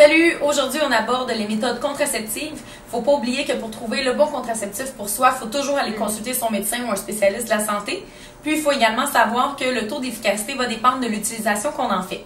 Salut! Aujourd'hui, on aborde les méthodes contraceptives. Faut pas oublier que pour trouver le bon contraceptif pour soi, il faut toujours aller consulter son médecin ou un spécialiste de la santé. Puis, il faut également savoir que le taux d'efficacité va dépendre de l'utilisation qu'on en fait.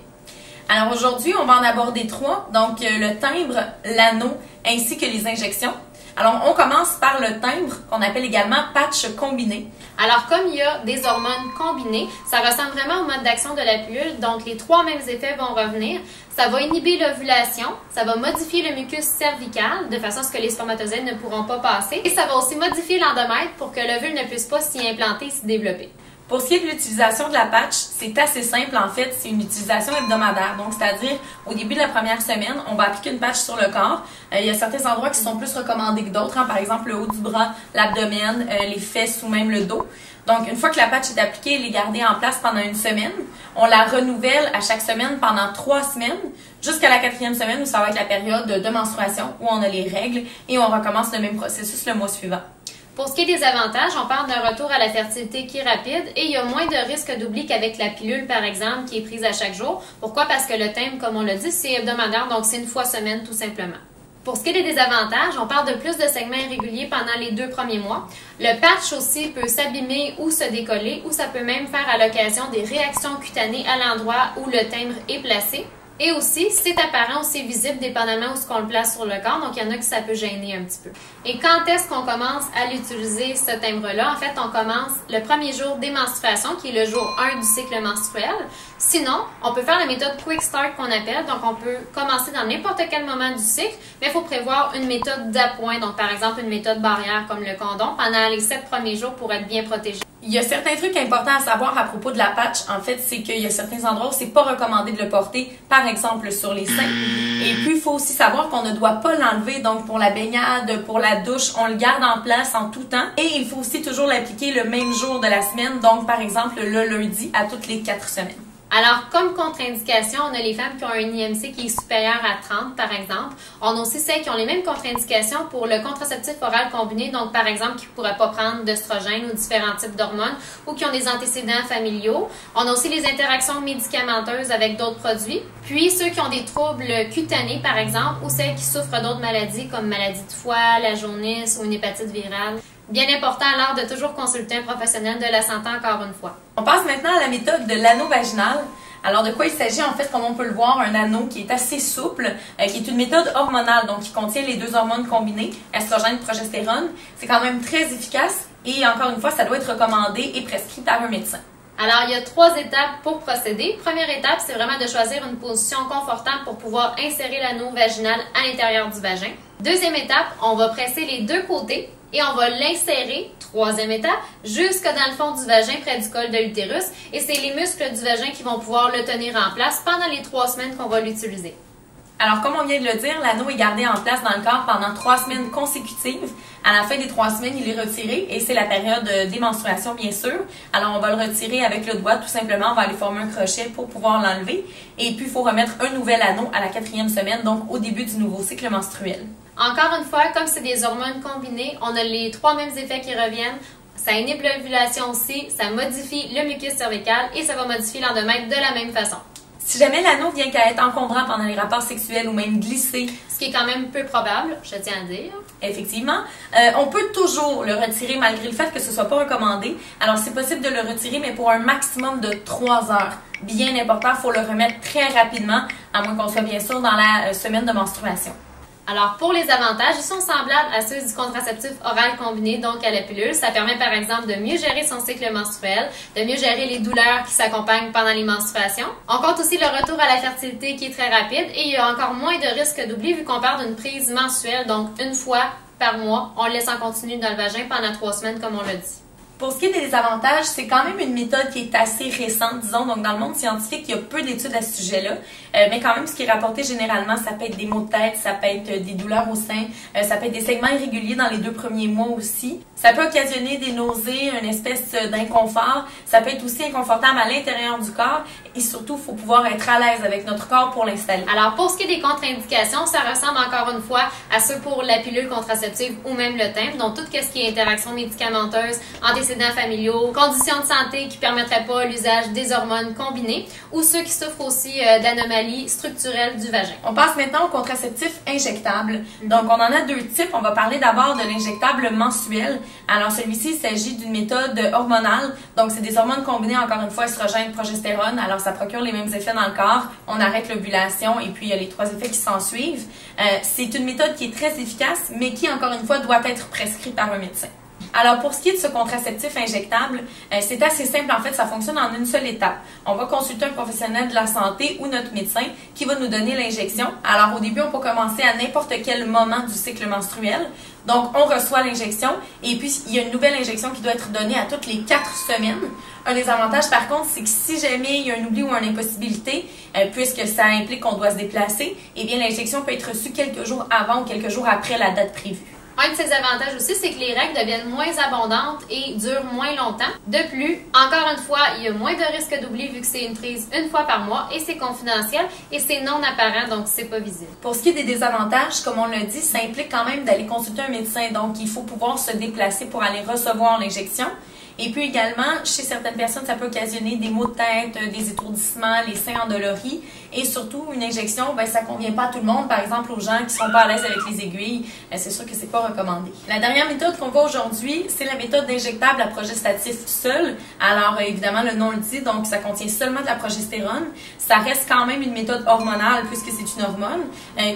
Alors aujourd'hui, on va en aborder 3, donc le timbre, l'anneau ainsi que les injections. Alors, on commence par le timbre, qu'on appelle également patch combiné. Alors, comme il y a des hormones combinées, ça ressemble vraiment au mode d'action de la pilule, donc les 3 mêmes effets vont revenir. Ça va inhiber l'ovulation, ça va modifier le mucus cervical, de façon à ce que les spermatozoïdes ne pourront pas passer, et ça va aussi modifier l'endomètre pour que l'ovule ne puisse pas s'y implanter et s'y développer. Pour ce qui est de l'utilisation de la patch, c'est assez simple en fait, c'est une utilisation hebdomadaire. Donc, c'est-à-dire, au début de la première semaine, on va appliquer une patch sur le corps. Il y a certains endroits qui sont plus recommandés que d'autres, par exemple le haut du bras, l'abdomen, les fesses ou même le dos. Donc, une fois que la patch est appliquée, elle est gardée en place pendant une semaine. On la renouvelle à chaque semaine pendant 3 semaines, jusqu'à la 4e semaine où ça va être la période de menstruation, où on a les règles, et on recommence le même processus le mois suivant. Pour ce qui est des avantages, on parle d'un retour à la fertilité qui est rapide et il y a moins de risques d'oubli qu'avec la pilule, par exemple, qui est prise à chaque jour. Pourquoi? Parce que le timbre, comme on l'a dit, c'est hebdomadaire, donc c'est une fois semaine, tout simplement. Pour ce qui est des désavantages, on parle de plus de segments irréguliers pendant les 2 premiers mois. Le patch aussi peut s'abîmer ou se décoller, ou ça peut même faire à l'occasion des réactions cutanées à l'endroit où le timbre est placé. Et aussi, c'est apparent ou c'est visible dépendamment où on le place sur le corps, donc il y en a qui ça peut gêner un petit peu. Et quand est-ce qu'on commence à l'utiliser, ce timbre-là? En fait, on commence le premier jour des menstruations, qui est le jour 1 du cycle menstruel. Sinon, on peut faire la méthode Quick Start qu'on appelle, donc on peut commencer dans n'importe quel moment du cycle, mais il faut prévoir une méthode d'appoint, donc par exemple une méthode barrière comme le condom, pendant les 7 premiers jours pour être bien protégé. Il y a certains trucs importants à savoir à propos de la patch. En fait, c'est qu'il y a certains endroits où c'est pas recommandé de le porter, par exemple sur les seins. Et puis, il faut aussi savoir qu'on ne doit pas l'enlever. Donc, pour la baignade, pour la douche, on le garde en place en tout temps. Et il faut aussi toujours l'appliquer le même jour de la semaine. Donc, par exemple, le lundi à toutes les 4 semaines. Alors, comme contre-indication, on a les femmes qui ont un IMC qui est supérieur à 30, par exemple. On a aussi celles qui ont les mêmes contre-indications pour le contraceptif oral combiné, donc par exemple, qui ne pourraient pas prendre d'œstrogènes ou différents types d'hormones ou qui ont des antécédents familiaux. On a aussi les interactions médicamenteuses avec d'autres produits. Puis, ceux qui ont des troubles cutanés, par exemple, ou celles qui souffrent d'autres maladies comme maladie de foie, la jaunisse ou une hépatite virale. Bien important alors de toujours consulter un professionnel de la santé encore une fois. On passe maintenant à la méthode de l'anneau vaginal. Alors, de quoi il s'agit? En fait, comme on peut le voir, un anneau qui est assez souple, qui est une méthode hormonale, donc qui contient les 2 hormones combinées, estrogène et progestérone. C'est quand même très efficace et encore une fois, ça doit être recommandé et prescrit par un médecin. Alors, il y a 3 étapes pour procéder. Première étape, c'est vraiment de choisir une position confortable pour pouvoir insérer l'anneau vaginal à l'intérieur du vagin. Deuxième étape, on va presser les 2 côtés et on va l'insérer, 3e étape, jusque dans le fond du vagin, près du col de l'utérus. Et c'est les muscles du vagin qui vont pouvoir le tenir en place pendant les 3 semaines qu'on va l'utiliser. Alors, comme on vient de le dire, l'anneau est gardé en place dans le corps pendant 3 semaines consécutives. À la fin des 3 semaines, il est retiré et c'est la période des menstruations, bien sûr. Alors, on va le retirer avec le doigt, tout simplement. On va aller former un crochet pour pouvoir l'enlever. Et puis, il faut remettre un nouvel anneau à la 4e semaine, donc au début du nouveau cycle menstruel. Encore une fois, comme c'est des hormones combinées, on a les 3 mêmes effets qui reviennent. Ça inhibe l'ovulation aussi, ça modifie le mucus cervical et ça va modifier l'endomètre de la même façon. Si jamais l'anneau vient qu'à être encombrant pendant les rapports sexuels ou même glissé, ce qui est quand même peu probable, je tiens à dire. Effectivement, on peut toujours le retirer malgré le fait que ce soit pas recommandé. Alors, c'est possible de le retirer, mais pour un maximum de 3 heures. Bien important, il faut le remettre très rapidement, à moins qu'on soit bien sûr dans la semaine de menstruation. Alors, pour les avantages, ils sont semblables à ceux du contraceptif oral combiné, donc à la pilule. Ça permet par exemple de mieux gérer son cycle menstruel, de mieux gérer les douleurs qui s'accompagnent pendant les menstruations. On compte aussi le retour à la fertilité qui est très rapide et il y a encore moins de risques d'oubli vu qu'on parle d'une prise mensuelle, donc une fois par mois. On le laisse en continu dans le vagin pendant 3 semaines comme on l'a dit. Pour ce qui est des désavantages, c'est quand même une méthode qui est assez récente, disons. Donc, dans le monde scientifique, il y a peu d'études à ce sujet-là. Mais quand même, ce qui est rapporté généralement, ça peut être des maux de tête, ça peut être des douleurs au sein, ça peut être des segments irréguliers dans les 2 premiers mois aussi. Ça peut occasionner des nausées, une espèce d'inconfort. Ça peut être aussi inconfortable à l'intérieur du corps et surtout, il faut pouvoir être à l'aise avec notre corps pour l'installer. Alors, pour ce qui est des contre-indications, ça ressemble encore une fois à ceux pour la pilule contraceptive ou même le TIMP. Donc, tout ce qui est interaction médicamenteuse, antécédents familiaux, conditions de santé qui ne permettraient pas l'usage des hormones combinées ou ceux qui souffrent aussi d'anomalies structurelles du vagin. On passe maintenant aux contraceptifs injectables. Donc, on en a deux types. On va parler d'abord de l'injectable mensuel. Alors, celui-ci, il s'agit d'une méthode hormonale. Donc, c'est des hormones combinées, encore une fois, estrogène, progestérone. Alors, ça procure les mêmes effets dans le corps. On arrête l'ovulation et puis il y a les trois effets qui s'en suivent. C'est une méthode qui est très efficace, mais qui, encore une fois, doit être prescrite par un médecin. Alors, pour ce qui est de ce contraceptif injectable, c'est assez simple. En fait, ça fonctionne en une seule étape. On va consulter un professionnel de la santé ou notre médecin qui va nous donner l'injection. Alors, au début, on peut commencer à n'importe quel moment du cycle menstruel. Donc, on reçoit l'injection et puis, il y a une nouvelle injection qui doit être donnée à toutes les 4 semaines. Un des avantages, par contre, c'est que si jamais il y a un oubli ou une impossibilité, puisque ça implique qu'on doit se déplacer, eh bien, l'injection peut être reçue quelques jours avant ou quelques jours après la date prévue. Un de ses avantages aussi, c'est que les règles deviennent moins abondantes et durent moins longtemps. De plus, encore une fois, il y a moins de risque d'oubli vu que c'est une prise une fois par mois et c'est confidentiel et c'est non apparent, donc c'est pas visible. Pour ce qui est des désavantages, comme on l'a dit, ça implique quand même d'aller consulter un médecin. Donc, il faut pouvoir se déplacer pour aller recevoir l'injection. Et puis également, chez certaines personnes, ça peut occasionner des maux de tête, des étourdissements, les seins endoloris. Et surtout, une injection, ça ne convient pas à tout le monde. Par exemple, aux gens qui sont pas à l'aise avec les aiguilles, c'est sûr que c'est pas recommandé. La dernière méthode qu'on voit aujourd'hui, c'est la méthode d'injectable à progestatif seul. Alors, évidemment, le nom le dit, donc ça contient seulement de la progestérone. Ça reste quand même une méthode hormonale puisque c'est une hormone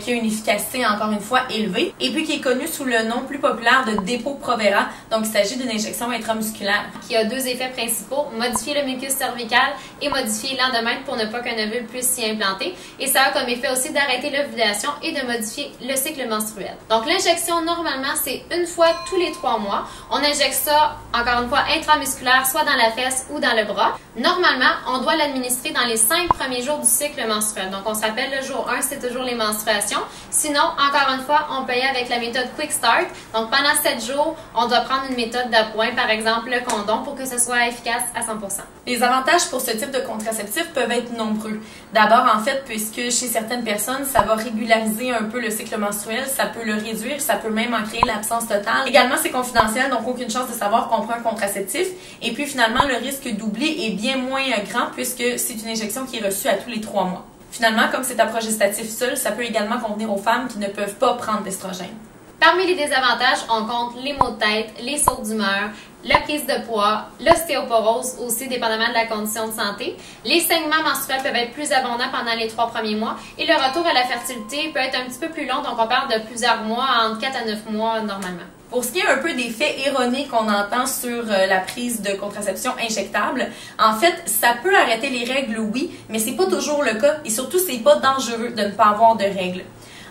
qui a une efficacité, encore une fois, élevée. Et puis qui est connue sous le nom plus populaire de Depo-Provera. Donc, il s'agit d'une injection intramusculaire. Qui a deux effets principaux, modifier le mucus cervical et modifier l'endomètre pour ne pas qu'un ovule puisse s'y implanter. Et ça a comme effet aussi d'arrêter l'ovulation et de modifier le cycle menstruel. Donc l'injection, normalement, c'est une fois tous les 3 mois. On injecte ça, encore une fois, intramusculaire, soit dans la fesse ou dans le bras. Normalement, on doit l'administrer dans les 5 premiers jours du cycle menstruel. Donc on se rappelle, le jour 1, c'est toujours les menstruations. Sinon, encore une fois, on peut y aller avec la méthode Quick Start. Donc pendant 7 jours, on doit prendre une méthode d'appoint, par exemple le condom, pour que ce soit efficace à 100%. Les avantages pour ce type de contraceptif peuvent être nombreux. D'abord, en fait, puisque chez certaines personnes, ça va régulariser un peu le cycle menstruel, ça peut le réduire, ça peut même en créer l'absence totale. Également, c'est confidentiel, donc aucune chance de savoir qu'on prend un contraceptif. Et puis finalement, le risque d'oubli est bien moins grand puisque c'est une injection qui est reçue à tous les 3 mois. Finalement, comme c'est à progestatif seul, ça peut également convenir aux femmes qui ne peuvent pas prendre d'estrogène. Parmi les désavantages, on compte les maux de tête, les sautes d'humeur, la prise de poids, l'ostéoporose aussi, dépendamment de la condition de santé. Les saignements menstruels peuvent être plus abondants pendant les 3 premiers mois et le retour à la fertilité peut être un petit peu plus long, donc on parle de plusieurs mois, entre 4 à 9 mois normalement. Pour ce qui est un peu des faits erronés qu'on entend sur la prise de contraception injectable, en fait, ça peut arrêter les règles, oui, mais c'est pas toujours le cas et surtout, c'est pas dangereux de ne pas avoir de règles.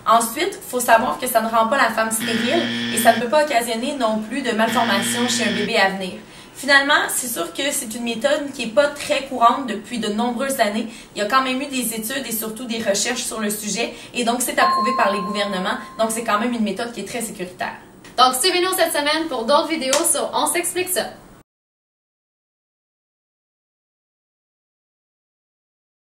Ensuite, il faut savoir que ça ne rend pas la femme stérile et ça ne peut pas occasionner non plus de malformation chez un bébé à venir. Finalement, c'est sûr que c'est une méthode qui n'est pas très courante depuis de nombreuses années. Il y a quand même eu des études et surtout des recherches sur le sujet et donc c'est approuvé par les gouvernements. Donc c'est quand même une méthode qui est très sécuritaire. Donc suivez-nous cette semaine pour d'autres vidéos sur On s'explique ça.